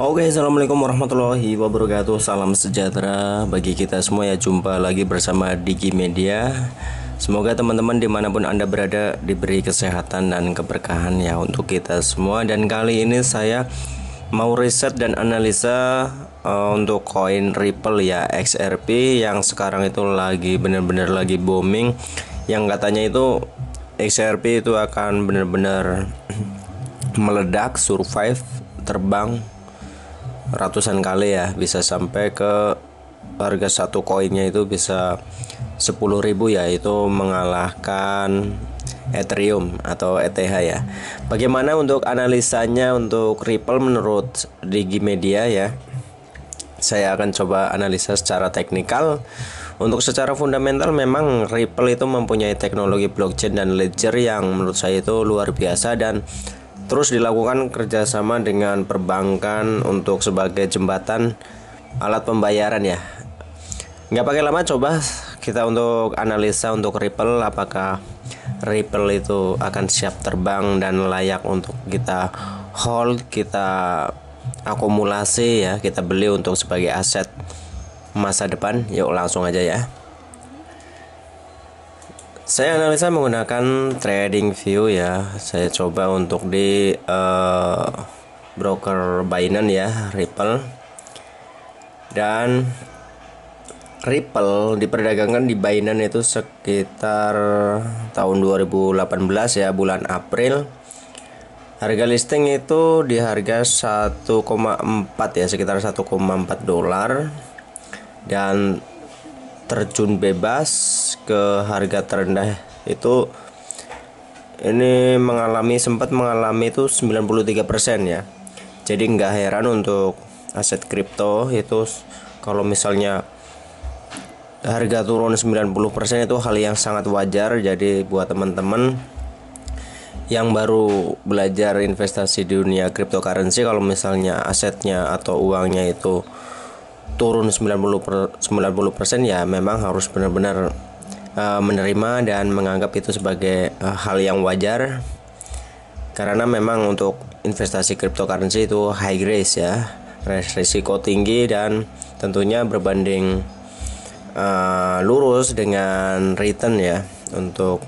Oke, assalamualaikum warahmatullahi wabarakatuh. Salam sejahtera bagi kita semua ya. Jumpa lagi bersama Digi Media. Semoga teman-teman dimanapun Anda berada diberi kesehatan dan keberkahan ya untuk kita semua. Dan kali ini saya mau riset dan analisa untuk koin Ripple ya, XRP yang sekarang itu lagi benar-benar lagi booming. Yang katanya itu XRP itu akan benar-benar meledak, survive, terbang ratusan kali ya, bisa sampai ke harga satu koinnya itu bisa 10.000 ya, itu mengalahkan Ethereum atau ETH ya. Bagaimana untuk analisanya untuk Ripple menurut Digi Media ya? Saya akan coba analisa secara teknikal. Untuk secara fundamental memang Ripple itu mempunyai teknologi blockchain dan ledger yang menurut saya itu luar biasa, dan terus dilakukan kerjasama dengan perbankan untuk sebagai jembatan alat pembayaran ya. Nggak pakai lama, coba kita untuk analisa untuk Ripple. Apakah Ripple itu akan siap terbang dan layak untuk kita hold, kita akumulasi ya, kita beli untuk sebagai aset masa depan? Yuk langsung aja ya. Saya analisa menggunakan TradingView ya. Saya coba untuk di broker Binance ya, Ripple. Dan Ripple diperdagangkan di Binance itu sekitar tahun 2018 ya, bulan April. Harga listing itu di harga 1,4 ya, sekitar 1,4 dolar. Dan terjun bebas ke harga terendah itu ini sempat mengalami itu 93% ya. Jadi nggak heran untuk aset kripto itu kalau misalnya harga turun 90% itu hal yang sangat wajar. Jadi buat teman-teman yang baru belajar investasi di dunia cryptocurrency, kalau misalnya asetnya atau uangnya itu turun 90% ya, memang harus benar-benar menerima dan menganggap itu sebagai hal yang wajar, karena memang untuk investasi cryptocurrency itu high risk ya, risiko tinggi, dan tentunya berbanding lurus dengan return ya. Untuk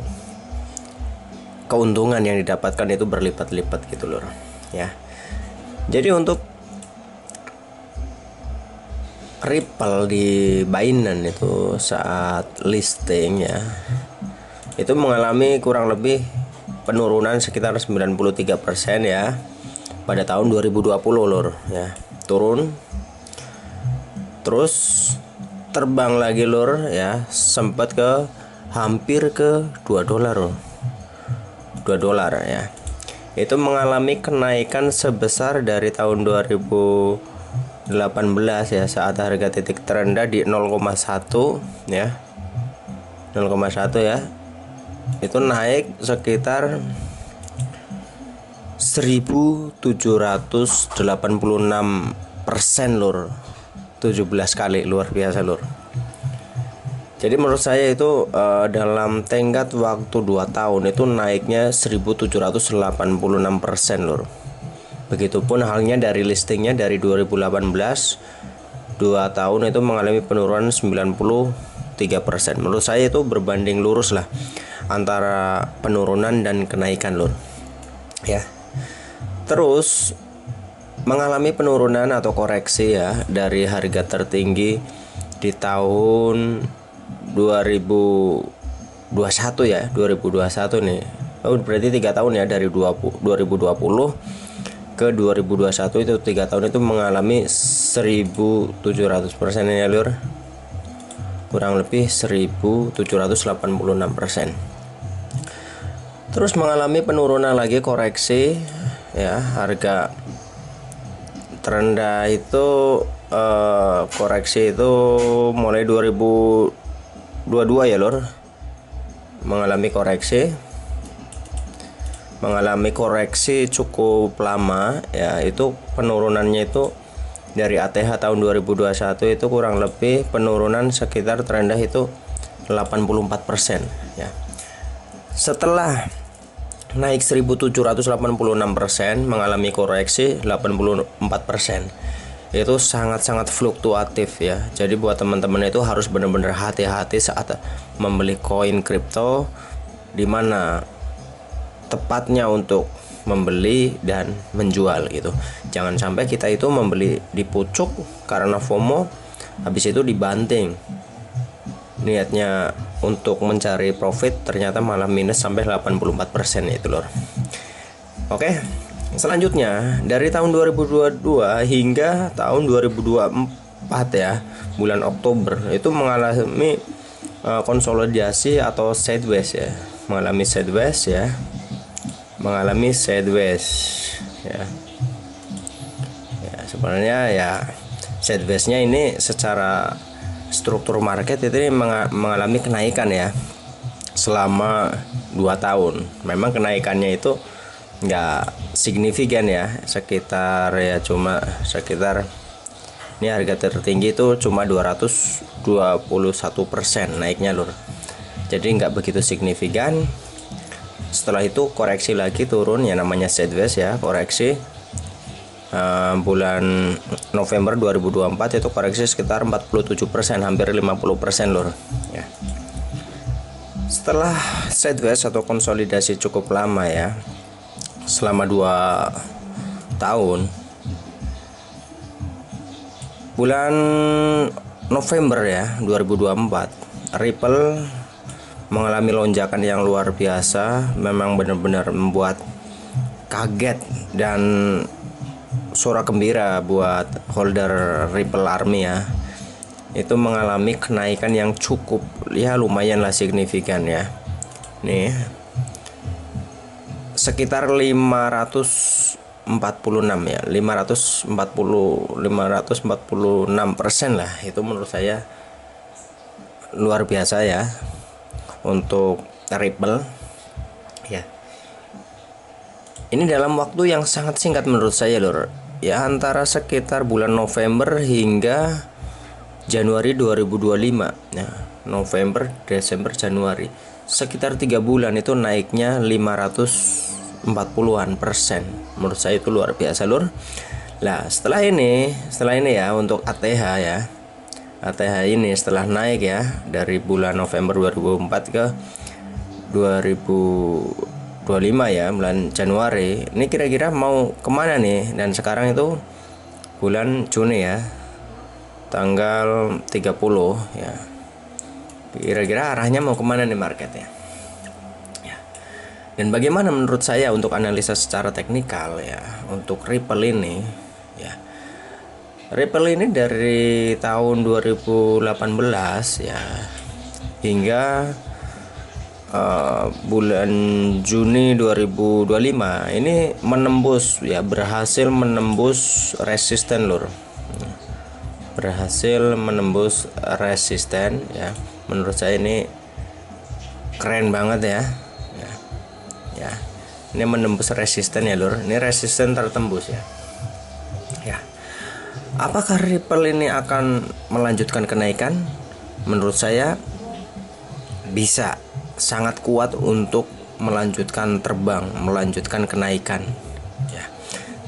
keuntungan yang didapatkan itu berlipat-lipat gitu loh ya. Jadi untuk Ripple di Binance itu saat listing ya, itu mengalami kurang lebih penurunan sekitar 93% ya pada tahun 2020 lur ya. Turun terus terbang lagi lur ya, sempat ke hampir ke 2 dolar loh. 2 dolar ya. Itu mengalami kenaikan sebesar dari tahun 2018 ya, saat harga titik terendah di 0,1 ya, 0,1 ya, itu naik sekitar 1786% lur, 17 kali, luar biasa lur. Jadi menurut saya itu dalam tenggat waktu 2 tahun itu naiknya 1786% lur. Begitupun halnya dari listingnya dari 2018, 2 tahun itu mengalami penurunan 93%. Menurut saya itu berbanding lurus lah antara penurunan dan kenaikan lur ya. Terus mengalami penurunan atau koreksi ya dari harga tertinggi di tahun 2021 ya, 2021 nih. Oh, berarti 3 tahun ya, dari 2020 ke 2021 itu 3 tahun itu mengalami 1700% ya lur, kurang lebih 1786%. Terus mengalami penurunan lagi, koreksi ya, harga terendah itu koreksi itu mulai 2022 ya lur, mengalami koreksi cukup lama ya. Itu penurunannya itu dari ATH tahun 2021 itu kurang lebih penurunan sekitar terendah itu 84% ya. Setelah naik 1786%, mengalami koreksi 84%. Itu sangat-sangat fluktuatif ya. Jadi buat teman-teman itu harus benar-benar hati-hati saat membeli koin kripto, dimana tepatnya untuk membeli dan menjual gitu. Jangan sampai kita itu membeli di pucuk karena FOMO, habis itu dibanting. Niatnya untuk mencari profit ternyata malah minus sampai 84% itu lor. Oke, selanjutnya dari tahun 2022 hingga tahun 2024 ya, bulan Oktober itu mengalami konsolidasi atau sideways ya, mengalami sideways ya, ya. Ya, sebenarnya ya sideways-nya ini secara struktur market itu mengalami kenaikan ya selama 2 tahun. Memang kenaikannya itu nggak signifikan ya, sekitar ini harga tertinggi itu cuma 221% naiknya lur. Jadi nggak begitu signifikan. Setelah itu koreksi lagi turun, ya namanya sideways ya, koreksi. Bulan November 2024 itu koreksi sekitar 47%, hampir 50% lur ya. Setelah sideways atau konsolidasi cukup lama ya, selama 2 tahun, bulan November ya 2024 Ripple mengalami lonjakan yang luar biasa. Memang benar-benar membuat kaget dan suara gembira buat holder Ripple Army ya. Itu mengalami kenaikan yang cukup ya, lumayan lah signifikan ya. Nih sekitar 546 ya, 546% lah. Itu menurut saya luar biasa ya untuk Ripple ya. Ini dalam waktu yang sangat singkat menurut saya lur ya, antara sekitar bulan November hingga Januari 2025 ya. November, Desember, Januari, sekitar 3 bulan itu naiknya 540-an%. Menurut saya itu luar biasa lur. Nah setelah ini ya untuk ATH ya, ATH ini setelah naik ya dari bulan November 2004 ke 2025 ya, bulan Januari, ini kira-kira mau kemana nih? Dan sekarang itu bulan Juni ya, tanggal 30 ya, kira-kira arahnya mau kemana nih marketnya ya. Dan bagaimana menurut saya untuk analisa secara teknikal ya untuk Ripple ini ya. Ripple ini dari tahun 2018 ya hingga bulan Juni 2025 ini menembus ya, berhasil menembus resisten lur. Berhasil menembus resisten ya. Menurut saya ini keren banget ya. Ya. Ini menembus resisten ya lur. Ini resisten tertembus ya. Ya. Apakah Ripple ini akan melanjutkan kenaikan? Menurut saya bisa, sangat kuat untuk melanjutkan terbang, melanjutkan kenaikan ya.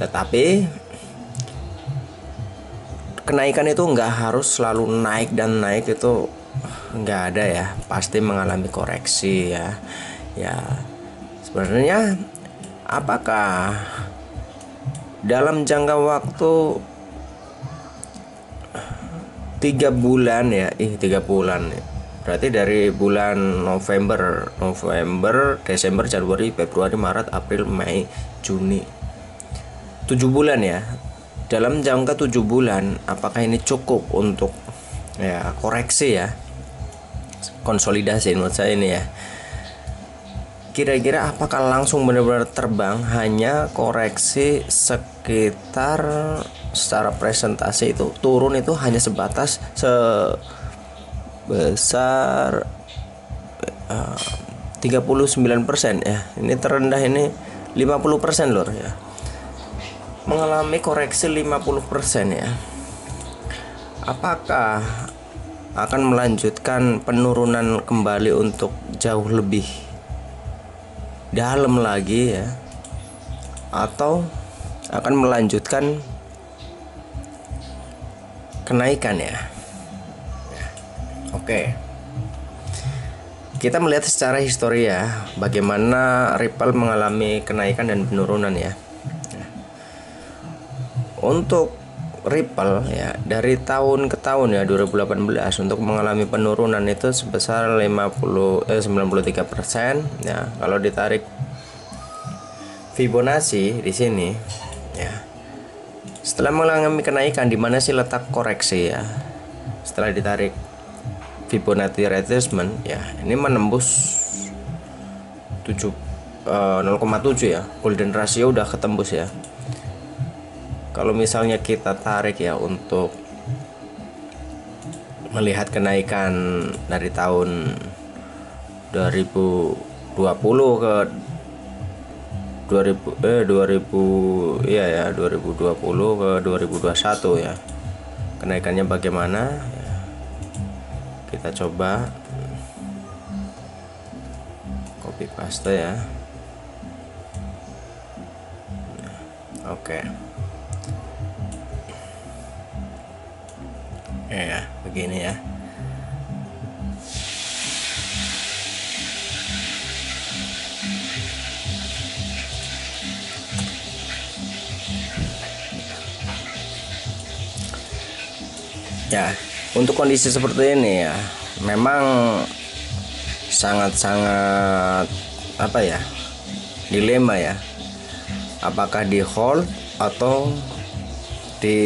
Tetapi kenaikan itu nggak harus selalu naik, dan naik itu nggak ada ya, pasti mengalami koreksi ya. Ya sebenarnya apakah dalam jangka waktu 3 bulan ya, 3 bulan ya. Berarti dari bulan November, Desember, Januari, Februari, Maret, April, Mei, Juni, 7 bulan ya. Dalam jangka 7 bulan apakah ini cukup untuk ya koreksi ya, konsolidasi menurut saya ini ya. Kira-kira apakah langsung benar-benar terbang? Hanya koreksi sekitar, secara presentasi itu turun itu hanya sebatas sebesar 39% ya. Ini terendah ini 50% lor ya. Mengalami koreksi 50% ya. Apakah akan melanjutkan penurunan kembali untuk jauh lebih dalam lagi ya, atau akan melanjutkan kenaikan ya. Oke. Kita melihat secara histori ya, bagaimana Ripple mengalami kenaikan dan penurunan ya. Untuk Ripple ya, dari tahun ke tahun ya, 2018 untuk mengalami penurunan itu sebesar 93% ya. Kalau ditarik Fibonacci di sini ya, setelah mengalami kenaikan, di mana sih letak koreksi ya? Setelah ditarik Fibonacci retracement ya, ini menembus 0,7 ya, golden ratio udah ketembus ya. Kalau misalnya kita tarik ya untuk melihat kenaikan dari tahun 2020 ke 2020 ke 2021 ya, kenaikannya bagaimana ya, kita coba copy paste ya. Oke. Ya, begini ya. Ya, untuk kondisi seperti ini ya, memang sangat-sangat apa ya, dilema ya. Apakah di hold atau di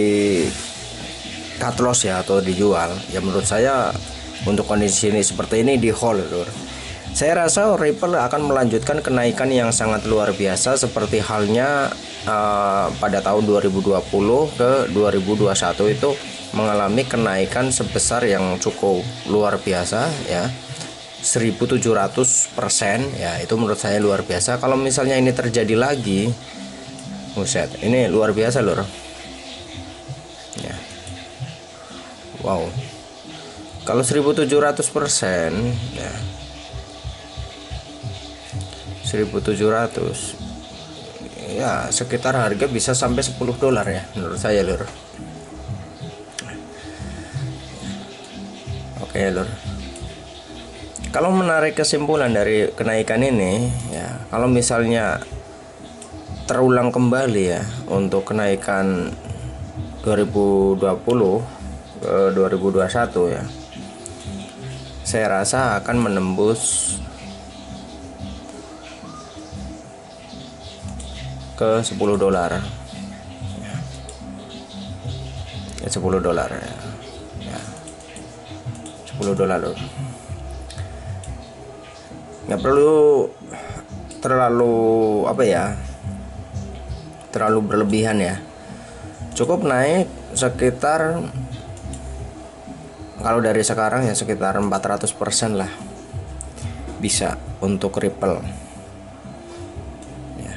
cut loss ya, atau dijual ya? Menurut saya untuk kondisi ini seperti ini di hold, lur. Saya rasa Ripple akan melanjutkan kenaikan yang sangat luar biasa seperti halnya pada tahun 2020 ke 2021 itu mengalami kenaikan sebesar yang cukup luar biasa ya, 1700% ya. Itu menurut saya luar biasa. Kalau misalnya ini terjadi lagi, buset, ini luar biasa, lur. Ya. Wow. Kalau 1700% ya, 1700 ya, sekitar harga bisa sampai $10 ya menurut saya, lur. Oke, lur. Kalau menarik kesimpulan dari kenaikan ini ya, kalau misalnya terulang kembali ya untuk kenaikan 2020 ke 2021 ya, saya rasa akan menembus ke $10 ya, $10 ya, $10 loh. Nggak perlu terlalu apa ya, terlalu berlebihan ya. Cukup naik sekitar, kalau dari sekarang ya sekitar 400% lah bisa untuk Ripple ya.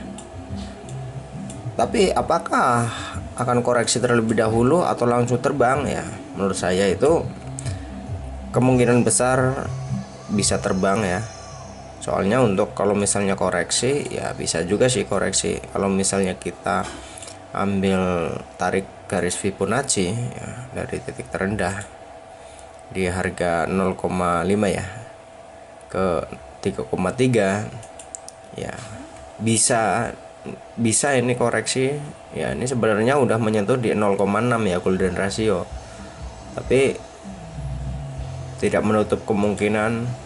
Tapi apakah akan koreksi terlebih dahulu atau langsung terbang ya? Menurut saya itu kemungkinan besar bisa terbang ya. Soalnya untuk kalau misalnya koreksi ya bisa juga sih koreksi. Kalau misalnya kita ambil tarik garis Fibonacci ya, dari titik terendah di harga 0,5 ya ke 3,3 ya, bisa ini koreksi ya. Ini sebenarnya udah menyentuh di 0,6 ya golden ratio, tapi tidak menutup kemungkinan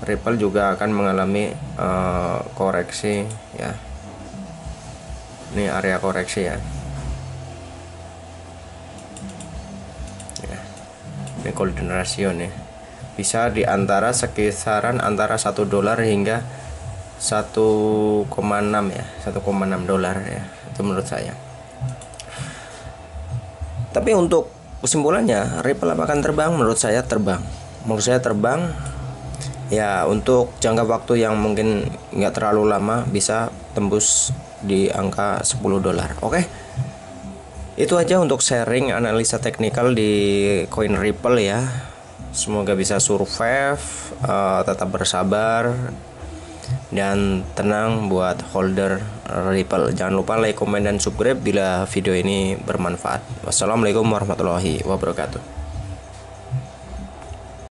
Ripple juga akan mengalami koreksi ya. Ini area koreksi ya. Ini golden ratio nih, bisa di antara sekisaran antara $1 hingga 1,6 ya, $1,6 ya, itu menurut saya. Tapi untuk kesimpulannya, Ripple akan terbang? Menurut saya terbang ya. Untuk jangka waktu yang mungkin nggak terlalu lama, bisa tembus di angka $10. Oke, itu aja untuk sharing analisa teknikal di koin Ripple ya. Semoga bisa survive, tetap bersabar dan tenang buat holder Ripple. Jangan lupa like, komen, dan subscribe bila video ini bermanfaat. Wassalamualaikum warahmatullahi wabarakatuh.